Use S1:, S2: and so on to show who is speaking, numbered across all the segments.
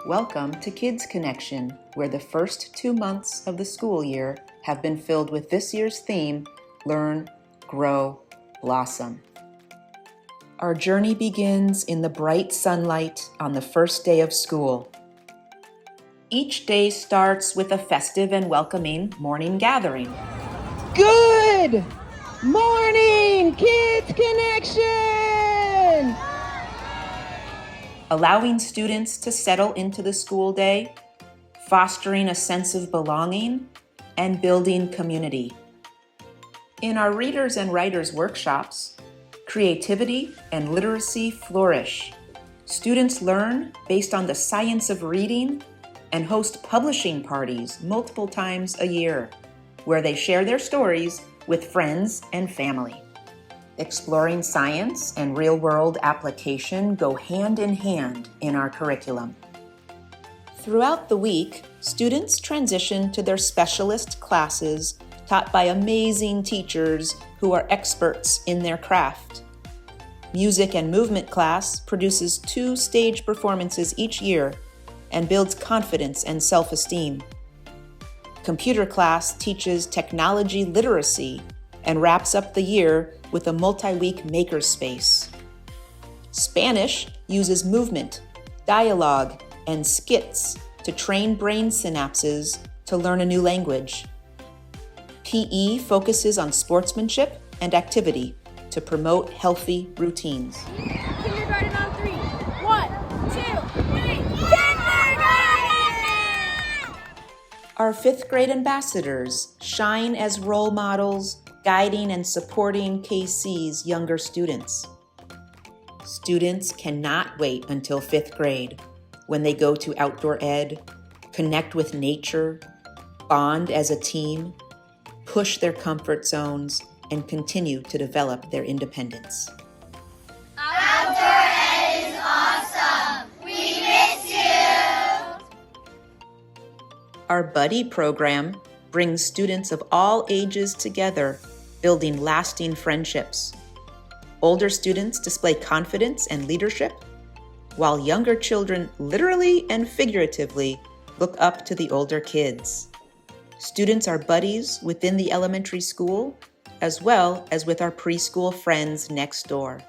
S1: Welcome to Kids Connection, where the first 2 months of the school year have been filled with this year's theme, Learn, Grow, Blossom. Our journey begins in the bright sunlight on the first day of school. Each day starts with a festive and welcoming morning gathering.
S2: Good morning, Kids Connection!
S1: Allowing students to settle into the school day, fostering a sense of belonging, and building community. In our Readers and Writers workshops, creativity and literacy flourish. Students learn based on the science of reading and host publishing parties multiple times a year, where they share their stories with friends and family. Exploring science and real-world application go hand in hand in our curriculum. Throughout the week, students transition to their specialist classes taught by amazing teachers who are experts in their craft. Music and movement class produces 2 stage performances each year and builds confidence and self-esteem. Computer class teaches technology literacy and wraps up the year with a multi-week makerspace. Spanish uses movement, dialogue, and skits to train brain synapses to learn a new language. PE focuses on sportsmanship and activity to promote healthy routines.
S3: Kindergarten on 3. 1, 2, 3. Kindergarten!
S1: Our 5th grade ambassadors shine as role models, guiding and supporting KC's younger students. Students cannot wait until 5th grade when they go to outdoor ed, connect with nature, bond as a team, push their comfort zones, and continue to develop their independence.
S3: Outdoor ed is awesome! We miss you!
S1: Our Buddy program brings students of all ages together, building lasting friendships. Older students display confidence and leadership, while younger children literally and figuratively look up to the older kids. Students are buddies within the elementary school, as well as with our preschool friends next door.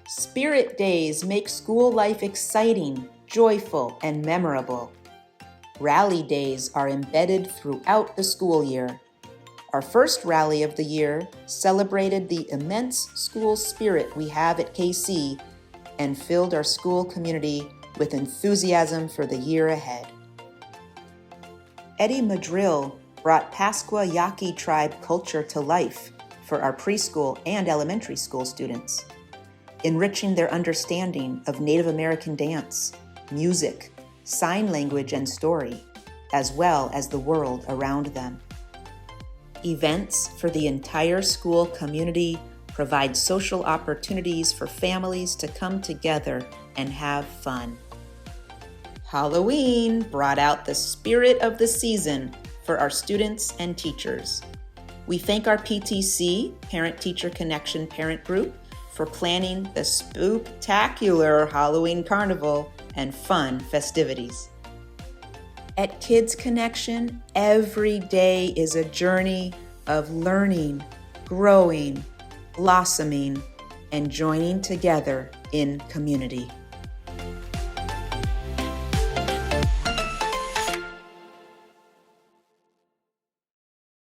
S1: Spirit Days make school life exciting, joyful, and memorable. Rally days are embedded throughout the school year. Our first rally of the year celebrated the immense school spirit we have at KC and filled our school community with enthusiasm for the year ahead. Eddie Madrill brought Pascua Yaqui tribe culture to life for our preschool and elementary school students, enriching their understanding of Native American dance, music, sign language, and story, as well as the world around them. Events for the entire school community provide social opportunities for families to come together and have fun. Halloween brought out the spirit of the season for our students and teachers. We thank our PTC, Parent-Teacher Connection Parent Group, for planning the spooktacular Halloween carnival and fun festivities. At Kids Connection, every day is a journey of learning, growing, blossoming, and joining together in community.